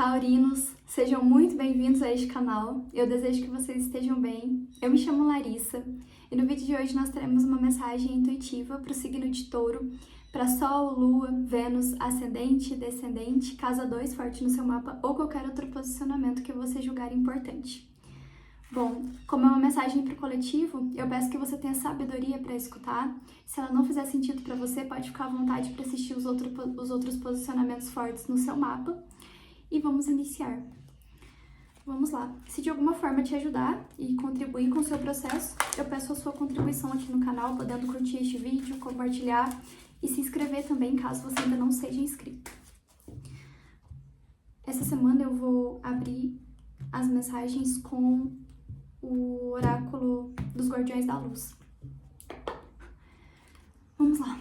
Taurinos, sejam muito bem-vindos a este canal. Eu desejo que vocês estejam bem. Eu me chamo Larissa e no vídeo de hoje nós teremos uma mensagem intuitiva para o signo de Touro, para Sol, Lua, Vênus, Ascendente, Descendente, Casa 2 forte no seu mapa ou qualquer outro posicionamento que você julgar importante. Bom, como é uma mensagem para o coletivo, eu peço que você tenha sabedoria para escutar. Se ela não fizer sentido para você, pode ficar à vontade para assistir os outros posicionamentos fortes no seu mapa. E vamos iniciar. Vamos lá. Se de alguma forma te ajudar e contribuir com o seu processo, eu peço a sua contribuição aqui no canal, podendo curtir este vídeo, compartilhar e se inscrever também, caso você ainda não seja inscrito. Essa semana eu vou abrir as mensagens com o oráculo dos Guardiões da Luz. Vamos lá.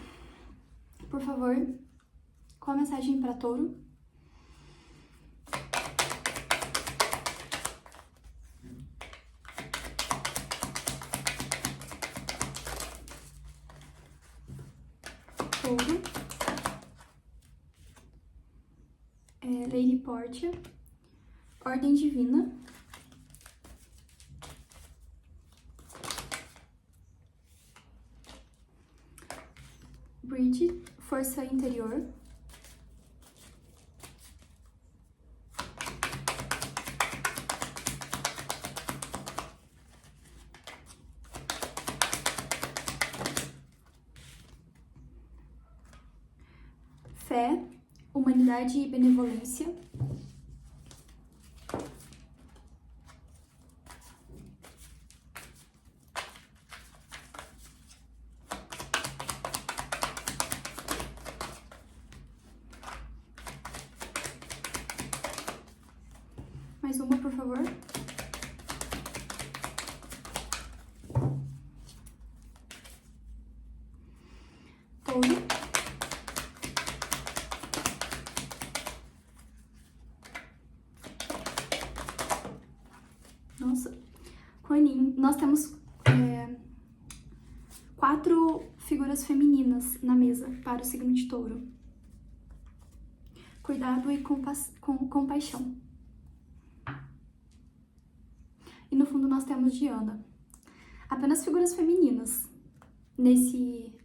Por favor, qual a mensagem para Touro? Touro, Lady Portia, Ordem Divina, Bridge, Força Interior, Fé, Humanidade e Benevolência, mais uma, por favor. Touro, nossa, Conin, nós temos 4 figuras femininas na mesa para o signo de Touro. Cuidado e compaixão. E no fundo nós temos Diana. Apenas figuras femininas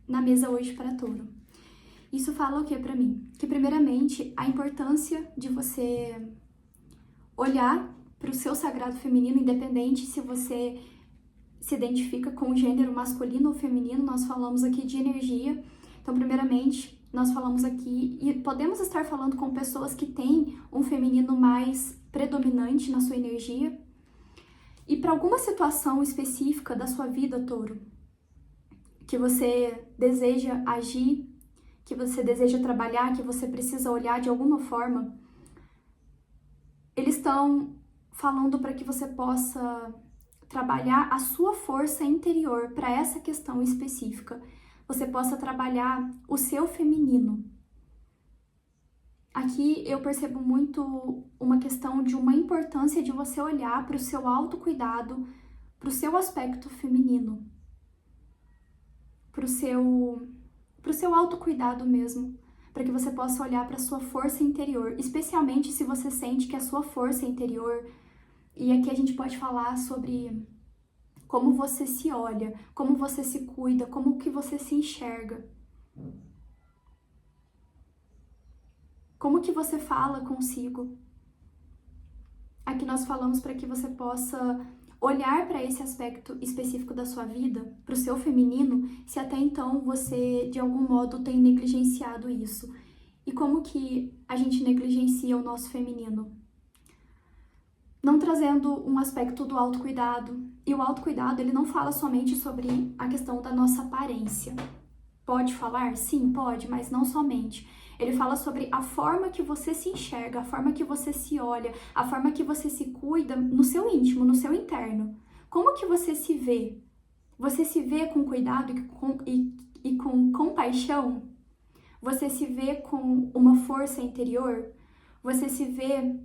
na mesa hoje para Touro. Isso fala o que para mim? Que primeiramente a importância de você olhar para o seu sagrado feminino, independente se você se identifica com o gênero masculino ou feminino, nós falamos aqui de energia. Então, primeiramente, nós falamos aqui, e podemos estar falando com pessoas que têm um feminino mais predominante na sua energia. E para alguma situação específica da sua vida, Touro, que você deseja agir, que você deseja trabalhar, que você precisa olhar de alguma forma, eles estão falando para que você possa trabalhar a sua força interior para essa questão específica. Você possa trabalhar o seu feminino. Aqui eu percebo muito uma questão de uma importância de você olhar para o seu autocuidado, para o seu aspecto feminino, para o seu autocuidado mesmo, para que você possa olhar para a sua força interior, especialmente se você sente que a sua força interior, e aqui a gente pode falar sobre como você se olha, como você se cuida, como que você se enxerga. Como que você fala consigo? Aqui nós falamos para que você possa olhar para esse aspecto específico da sua vida, para o seu feminino, se até então você, de algum modo, tem negligenciado isso. E como que a gente negligencia o nosso feminino? Não trazendo um aspecto do autocuidado. E o autocuidado, ele não fala somente sobre a questão da nossa aparência. Pode falar? Sim, pode, mas não somente. Ele fala sobre a forma que você se enxerga, a forma que você se olha, a forma que você se cuida no seu íntimo, no seu interno. Como que você se vê? Você se vê com cuidado e com compaixão? Você se vê com uma força interior? Você se vê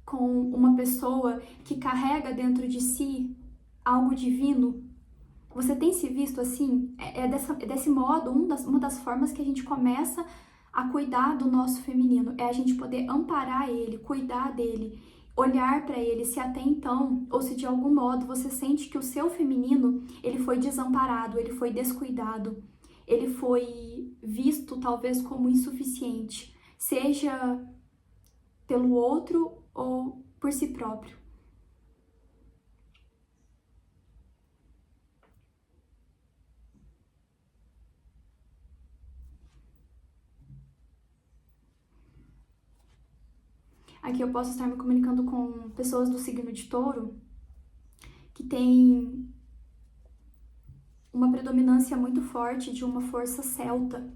com uma pessoa que carrega dentro de si algo divino? Você tem se visto assim? É desse modo, uma das formas que a gente começa a cuidar do nosso feminino, é a gente poder amparar ele, cuidar dele, olhar para ele, se até então, ou se de algum modo você sente que o seu feminino, ele foi desamparado, ele foi descuidado, ele foi visto talvez como insuficiente, seja pelo outro ou por si próprio. Aqui eu posso estar me comunicando com pessoas do signo de Touro que têm uma predominância muito forte de uma força celta.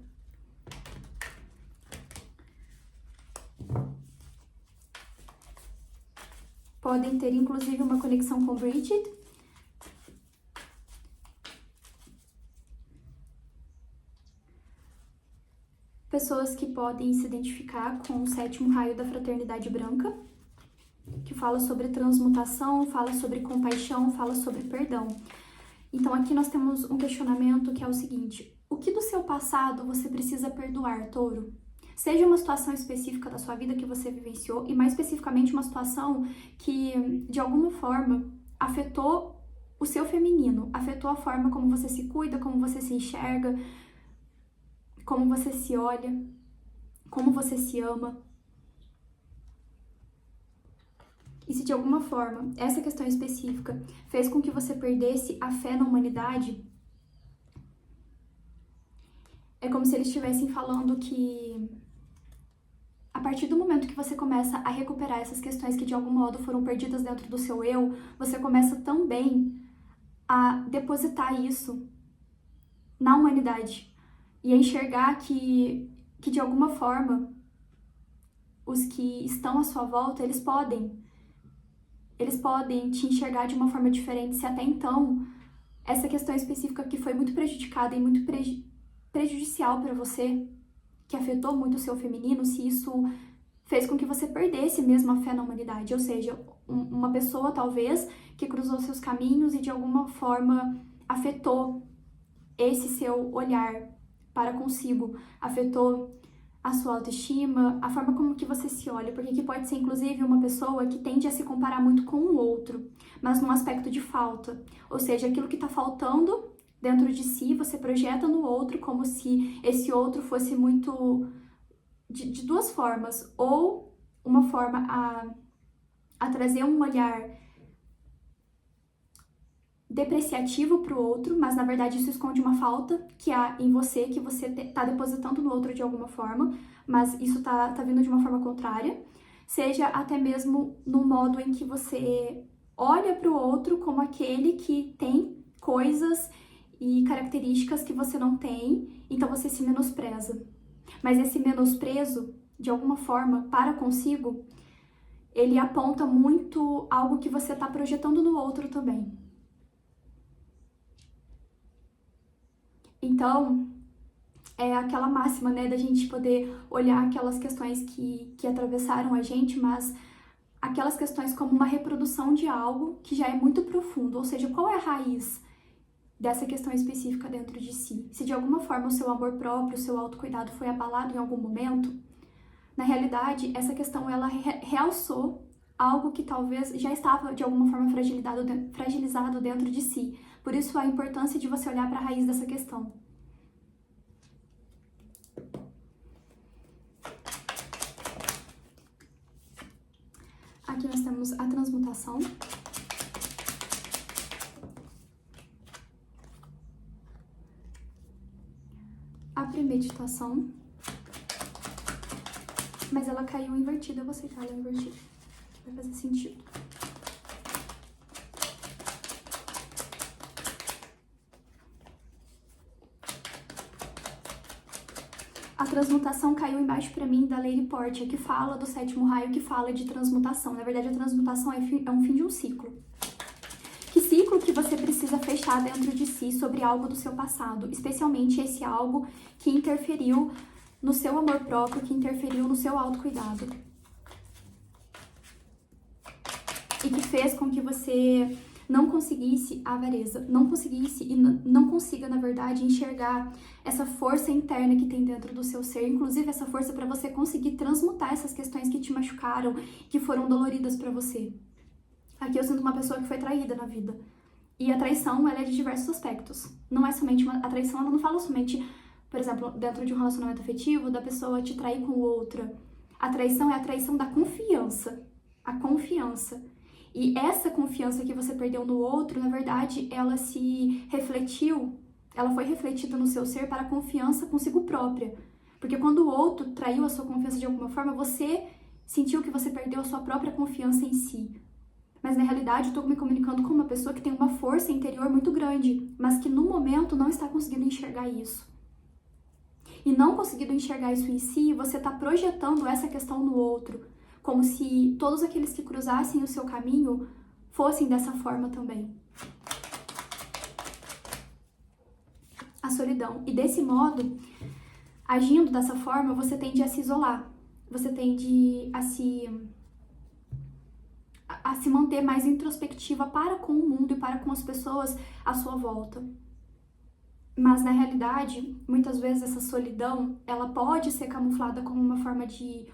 Podem ter inclusive uma conexão com Bridget. Pessoas que podem se identificar com o 7º raio da fraternidade branca, que fala sobre transmutação, fala sobre compaixão, fala sobre perdão. Então aqui nós temos um questionamento que é o seguinte: o que do seu passado você precisa perdoar, Touro? Seja uma situação específica da sua vida que você vivenciou, e mais especificamente uma situação que de alguma forma afetou o seu feminino, afetou a forma como você se cuida, como você se enxerga, como você se olha, como você se ama. E se de alguma forma essa questão específica fez com que você perdesse a fé na humanidade, é como se eles estivessem falando que a partir do momento que você começa a recuperar essas questões que de algum modo foram perdidas dentro do seu eu, você começa também a depositar isso na humanidade e a enxergar que de alguma forma os que estão à sua volta, eles podem te enxergar de uma forma diferente, se até então essa questão específica que foi muito prejudicada e muito prejudicial para você, que afetou muito o seu feminino, se isso fez com que você perdesse mesmo a fé na humanidade, ou seja, uma pessoa talvez que cruzou seus caminhos e de alguma forma afetou esse seu olhar para consigo, afetou a sua autoestima, a forma como que você se olha, porque aqui pode ser inclusive uma pessoa que tende a se comparar muito com o outro, mas num aspecto de falta, ou seja, aquilo que tá faltando dentro de si, você projeta no outro como se esse outro fosse muito de duas formas, ou uma forma a trazer um olhar depreciativo para o outro, mas na verdade isso esconde uma falta que há em você, que você tá depositando no outro de alguma forma, mas isso tá vindo de uma forma contrária, seja até mesmo no modo em que você olha para o outro como aquele que tem coisas e características que você não tem, então você se menospreza. Mas esse menosprezo, de alguma forma, para consigo, ele aponta muito algo que você tá projetando no outro também. Então, é aquela máxima, né, da gente poder olhar aquelas questões que atravessaram a gente, mas aquelas questões como uma reprodução de algo que já é muito profundo, ou seja, qual é a raiz dessa questão específica dentro de si? Se de alguma forma o seu amor próprio, o seu autocuidado foi abalado em algum momento, na realidade, essa questão ela realçou algo que talvez já estava de alguma forma fragilizado dentro de si. Por isso a importância de você olhar para a raiz dessa questão. Aqui nós temos a transmutação. A premeditação. Mas ela caiu invertida, eu vou aceitar ela invertida. Vai fazer sentido. A transmutação caiu embaixo pra mim da Lady Portia, que fala do 7º raio, que fala de transmutação. Na verdade, a transmutação é um fim de um ciclo. Que ciclo que você precisa fechar dentro de si sobre algo do seu passado, especialmente esse algo que interferiu no seu amor próprio, que interferiu no seu autocuidado. E que fez com que você não conseguisse a avareza, não conseguisse e não consiga, na verdade, enxergar essa força interna que tem dentro do seu ser, inclusive essa força para você conseguir transmutar essas questões que te machucaram, que foram doloridas para você. Aqui eu sinto uma pessoa que foi traída na vida. E a traição, ela é de diversos aspectos. Não é somente a traição, ela não fala somente, por exemplo, dentro de um relacionamento afetivo, da pessoa te trair com outra. A traição é a traição da confiança. A confiança. E essa confiança que você perdeu no outro, na verdade, ela se refletiu, ela foi refletida no seu ser para a confiança consigo própria. Porque quando o outro traiu a sua confiança de alguma forma, você sentiu que você perdeu a sua própria confiança em si. Mas na realidade eu estou me comunicando com uma pessoa que tem uma força interior muito grande, mas que no momento não está conseguindo enxergar isso. E não conseguindo enxergar isso em si, você está projetando essa questão no outro, como se todos aqueles que cruzassem o seu caminho fossem dessa forma também. A solidão. E desse modo, agindo dessa forma, você tende a se isolar, você tende a se manter mais introspectiva para com o mundo e para com as pessoas à sua volta. Mas, na realidade, muitas vezes essa solidão, ela pode ser camuflada como uma forma de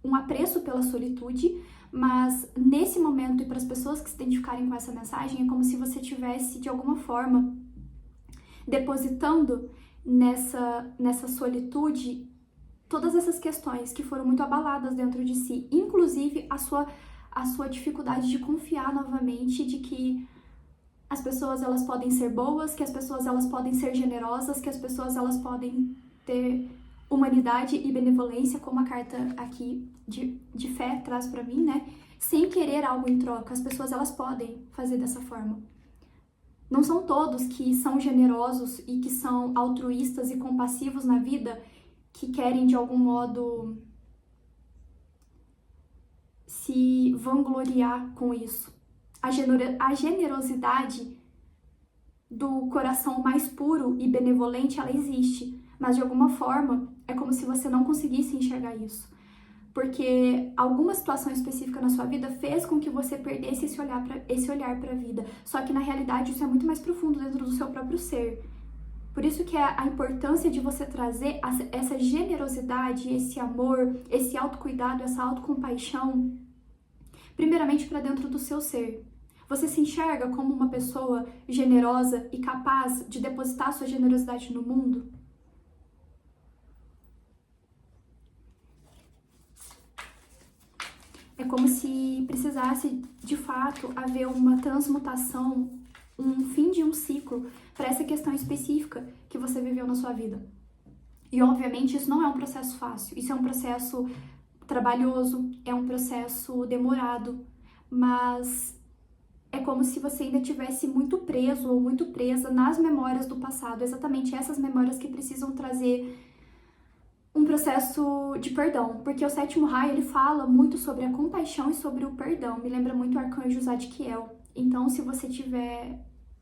um apreço pela solitude, mas nesse momento e para as pessoas que se identificarem com essa mensagem, é como se você tivesse, de alguma forma, depositando nessa solitude todas essas questões que foram muito abaladas dentro de si, inclusive a sua dificuldade de confiar novamente de que as pessoas elas podem ser boas, que as pessoas elas podem ser generosas, que as pessoas elas podem ter humanidade e benevolência, como a carta aqui de fé traz para mim, né? Sem querer algo em troca, as pessoas elas podem fazer dessa forma. Não são todos que são generosos e que são altruístas e compassivos na vida que querem de algum modo se vangloriar com isso. A generosidade do coração mais puro e benevolente, ela existe, mas de alguma forma é como se você não conseguisse enxergar isso, porque alguma situação específica na sua vida fez com que você perdesse esse olhar para a vida, só que na realidade isso é muito mais profundo dentro do seu próprio ser. Por isso que é a importância de você trazer essa generosidade, esse amor, esse autocuidado, essa autocompaixão, primeiramente para dentro do seu ser. Você se enxerga como uma pessoa generosa e capaz de depositar sua generosidade no mundo? É como se precisasse, de fato, haver uma transmutação, um fim de um ciclo para essa questão específica que você viveu na sua vida. E, obviamente, isso não é um processo fácil. Isso é um processo trabalhoso, é um processo demorado, mas é como se você ainda tivesse muito preso ou muito presa nas memórias do passado, exatamente essas memórias que precisam trazer um processo de perdão, porque o sétimo raio ele fala muito sobre a compaixão e sobre o perdão, me lembra muito o arcanjo Zadkiel. Então, se você tiver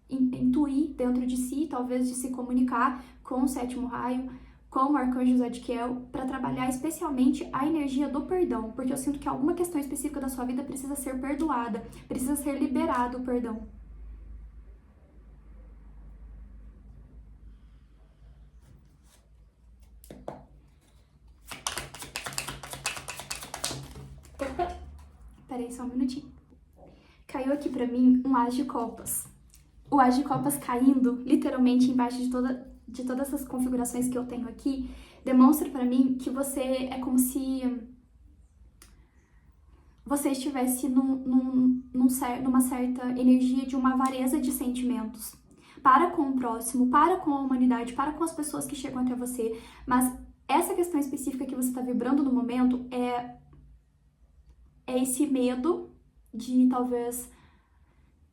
intuir dentro de si, talvez de se comunicar com o sétimo raio, com o arcanjo Zadkiel, para trabalhar especialmente a energia do perdão, porque eu sinto que alguma questão específica da sua vida precisa ser perdoada, precisa ser liberado o perdão. Peraí só um minutinho. Caiu aqui pra mim um As de Copas. O As de Copas caindo, literalmente embaixo de todas essas configurações que eu tenho aqui, demonstra pra mim que você é como se você estivesse numa certa energia de uma avareza de sentimentos para com o próximo, para com a humanidade, para com as pessoas que chegam até você. Mas essa questão específica que você está vibrando no momento é esse medo de talvez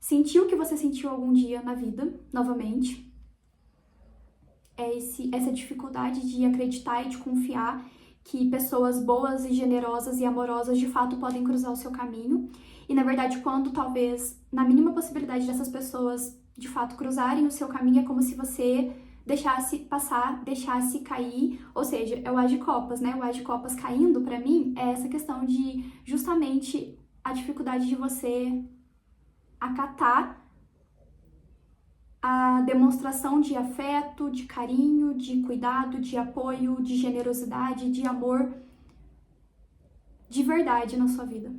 sentir o que você sentiu algum dia na vida, novamente. É essa dificuldade de acreditar e de confiar que pessoas boas e generosas e amorosas de fato podem cruzar o seu caminho. E na verdade, quando talvez, na mínima possibilidade dessas pessoas de fato cruzarem o seu caminho, é como se você deixasse passar, deixasse cair, ou seja, é o As de Copas, né? O As de Copas caindo, pra mim, é essa questão de justamente a dificuldade de você acatar a demonstração de afeto, de carinho, de cuidado, de apoio, de generosidade, de amor de verdade na sua vida.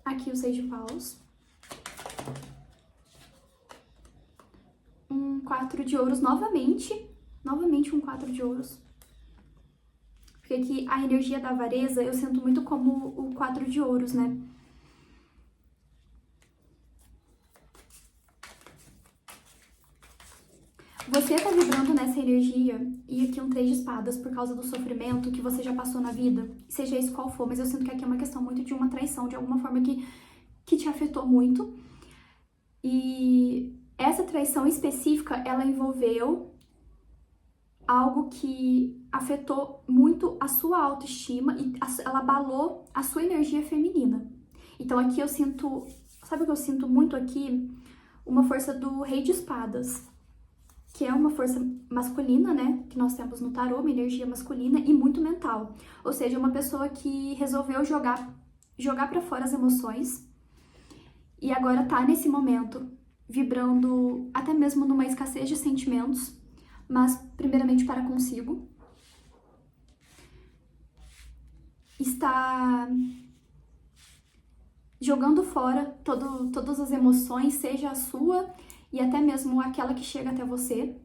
Aqui o 6 de paus. 4 de ouros novamente um 4 de ouros. Porque aqui a energia da avareza eu sinto muito como o 4 de ouros, né? Você tá vibrando nessa energia, e aqui um 3 de espadas por causa do sofrimento que você já passou na vida, seja isso qual for, mas eu sinto que aqui é uma questão muito de uma traição, de alguma forma que te afetou muito. E essa traição específica, ela envolveu algo que afetou muito a sua autoestima e ela abalou a sua energia feminina. Então aqui eu sinto, sabe o que eu sinto muito aqui? Uma força do Rei de Espadas, que é uma força masculina, né? Que nós temos no tarô, uma energia masculina e muito mental. Ou seja, uma pessoa que resolveu jogar para fora as emoções e agora tá nesse momento vibrando até mesmo numa escassez de sentimentos, mas primeiramente para consigo. Está jogando fora todas as emoções, seja a sua e até mesmo aquela que chega até você,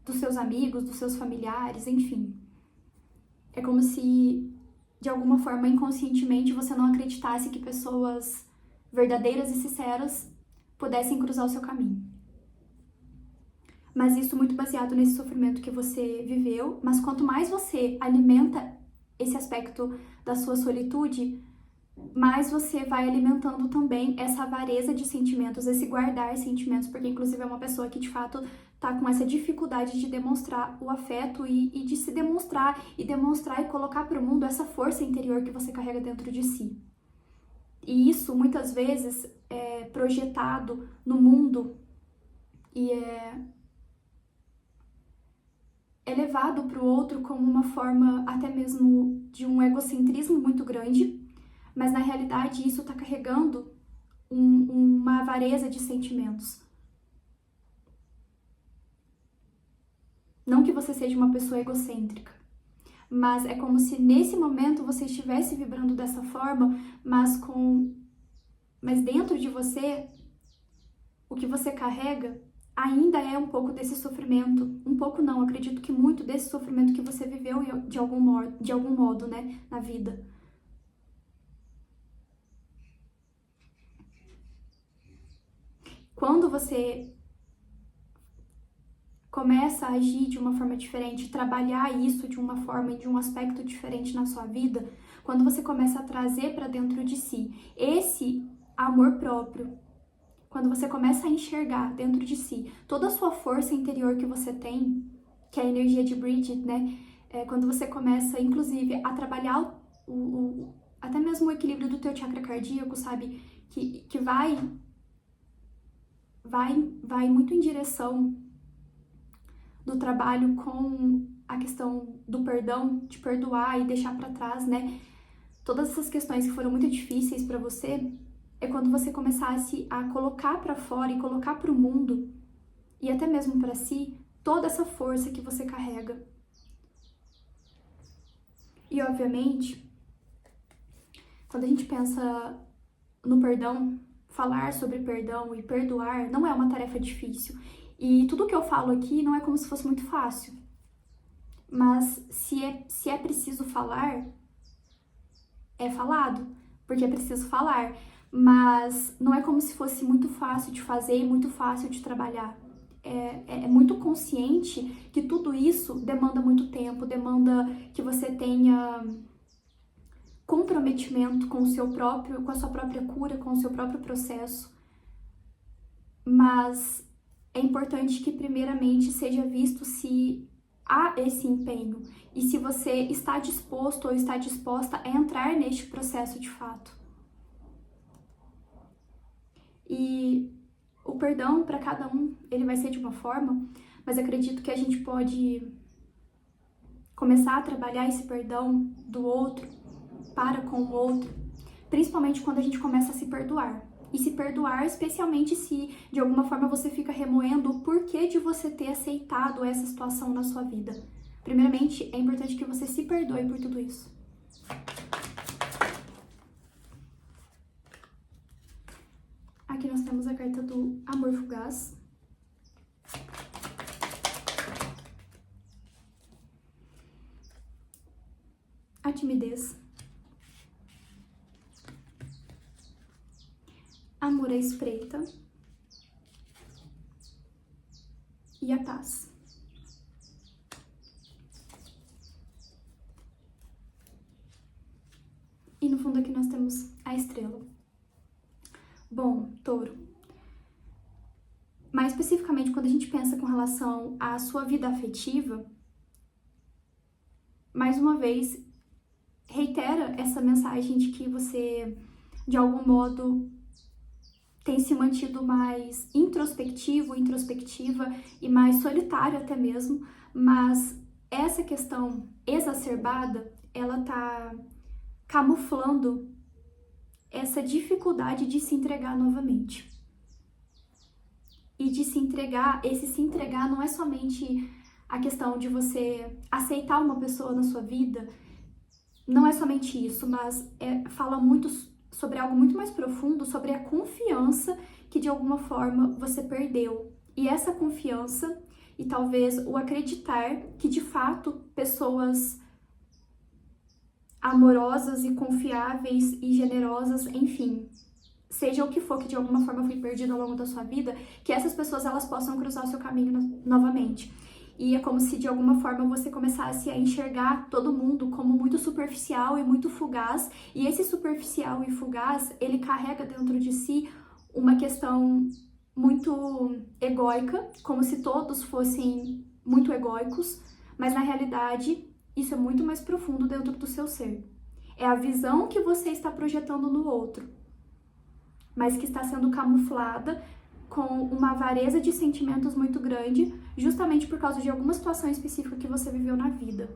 dos seus amigos, dos seus familiares, enfim. É como se, de alguma forma, inconscientemente, você não acreditasse que pessoas verdadeiras e sinceras pudessem cruzar o seu caminho. Mas isso muito baseado nesse sofrimento que você viveu, mas quanto mais você alimenta esse aspecto da sua solitude, mais você vai alimentando também essa avareza de sentimentos, esse guardar sentimentos, porque inclusive é uma pessoa que de fato tá com essa dificuldade de demonstrar o afeto e de se demonstrar e colocar para o mundo essa força interior que você carrega dentro de si. E isso muitas vezes é projetado no mundo e é levado para o outro como uma forma até mesmo de um egocentrismo muito grande, mas na realidade isso está carregando uma avareza de sentimentos. Não que você seja uma pessoa egocêntrica, mas é como se nesse momento você estivesse vibrando dessa forma, mas dentro de você, o que você carrega ainda é um pouco desse sofrimento, um pouco não, acredito que muito desse sofrimento que você viveu de algum modo, né, na vida. Quando você começa a agir de uma forma diferente, trabalhar isso de uma forma e de um aspecto diferente na sua vida, quando você começa a trazer para dentro de si esse amor próprio, quando você começa a enxergar dentro de si toda a sua força interior que você tem, que é a energia de Bridget, né? Quando você começa, inclusive, a trabalhar até mesmo o equilíbrio do teu chakra cardíaco, sabe? Que vai muito em direção do trabalho com a questão do perdão, de perdoar e deixar para trás, né? Todas essas questões que foram muito difíceis para você, é quando você começasse a colocar para fora e colocar para o mundo e até mesmo para si toda essa força que você carrega. E obviamente, quando a gente pensa no perdão, falar sobre perdão e perdoar não é uma tarefa difícil. E tudo que eu falo aqui não é como se fosse muito fácil. Mas se é preciso falar, é falado, porque é preciso falar. Mas não é como se fosse muito fácil de fazer e muito fácil de trabalhar. É muito consciente que tudo isso demanda muito tempo, demanda que você tenha comprometimento com a sua própria cura, com o seu próprio processo. Mas é importante que primeiramente seja visto se há esse empenho e se você está disposto ou está disposta a entrar neste processo de fato. E o perdão para cada um, ele vai ser de uma forma, mas acredito que a gente pode começar a trabalhar esse perdão do outro para com o outro, principalmente quando a gente começa a se perdoar. E se perdoar, especialmente se de alguma forma você fica remoendo o porquê de você ter aceitado essa situação na sua vida. Primeiramente, é importante que você se perdoe por tudo isso. Aqui nós temos a carta do amor fugaz. A timidez. Amor à espreita. E a paz. E no fundo aqui nós temos a estrela. Bom, Touro, mais especificamente quando a gente pensa com relação à sua vida afetiva, mais uma vez, reitera essa mensagem de que você, de algum modo, tem se mantido mais introspectiva e mais solitário até mesmo, mas essa questão exacerbada, ela tá camuflando essa dificuldade de se entregar novamente. E de se entregar, esse se entregar não é somente a questão de você aceitar uma pessoa na sua vida, não é somente isso, mas fala muito sobre algo muito mais profundo, sobre a confiança que de alguma forma você perdeu. E essa confiança, e talvez o acreditar que de fato pessoas amorosas e confiáveis e generosas, enfim, seja o que for que de alguma forma foi perdido ao longo da sua vida, que essas pessoas elas possam cruzar o seu caminho novamente. E é como se de alguma forma você começasse a enxergar todo mundo como muito superficial e muito fugaz, e esse superficial e fugaz, ele carrega dentro de si uma questão muito egóica, como se todos fossem muito egóicos, mas na realidade isso é muito mais profundo dentro do seu ser. É a visão que você está projetando no outro, mas que está sendo camuflada com uma avareza de sentimentos muito grande, justamente por causa de alguma situação específica que você viveu na vida.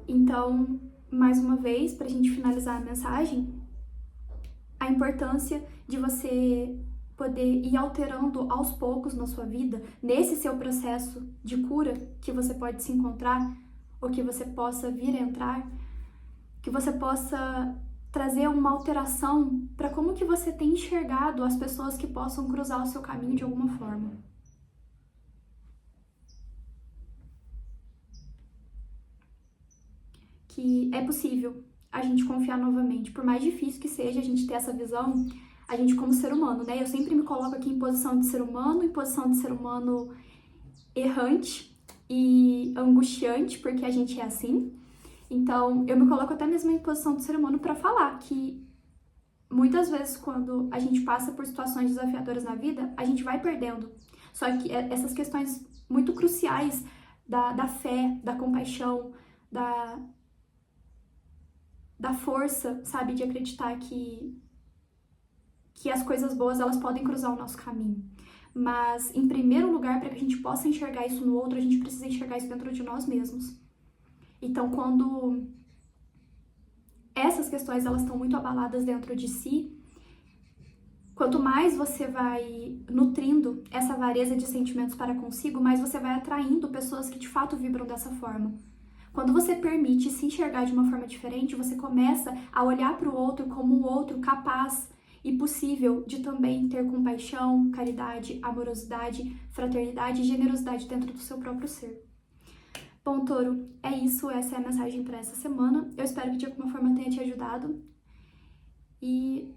Então, mais uma vez, para a gente finalizar a mensagem, a importância de você poder ir alterando aos poucos na sua vida, nesse seu processo de cura que você pode se encontrar, ou que você possa vir a entrar, que você possa trazer uma alteração para como que você tem enxergado as pessoas que possam cruzar o seu caminho de alguma forma. Que é possível a gente confiar novamente, por mais difícil que seja a gente ter essa visão, a gente como ser humano, né? Eu sempre me coloco aqui em posição de ser humano, errante e angustiante, porque a gente é assim. Então, eu me coloco até mesmo em posição de ser humano para falar que muitas vezes quando a gente passa por situações desafiadoras na vida, a gente vai perdendo. Só que essas questões muito cruciais da fé, da compaixão, da força, sabe, de acreditar que as coisas boas, elas podem cruzar o nosso caminho. Mas, em primeiro lugar, para que a gente possa enxergar isso no outro, a gente precisa enxergar isso dentro de nós mesmos. Então, quando essas questões, elas estão muito abaladas dentro de si, quanto mais você vai nutrindo essa avareza de sentimentos para consigo, mais você vai atraindo pessoas que de fato vibram dessa forma. Quando você permite se enxergar de uma forma diferente, você começa a olhar para o outro como um outro capaz e possível de também ter compaixão, caridade, amorosidade, fraternidade e generosidade dentro do seu próprio ser. Bom, Touro, é isso, essa é a mensagem para essa semana. Eu espero que de alguma forma tenha te ajudado. E,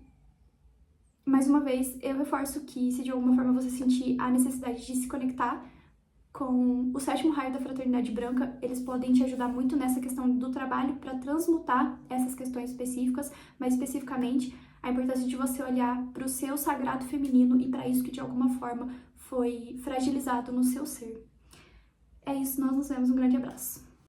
mais uma vez, eu reforço que se de alguma forma você sentir a necessidade de se conectar com o 7º raio da Fraternidade Branca, eles podem te ajudar muito nessa questão do trabalho para transmutar essas questões específicas, mas especificamente a importância de você olhar para o seu sagrado feminino e para isso que de alguma forma foi fragilizado no seu ser. É isso, nós nos vemos, um grande abraço.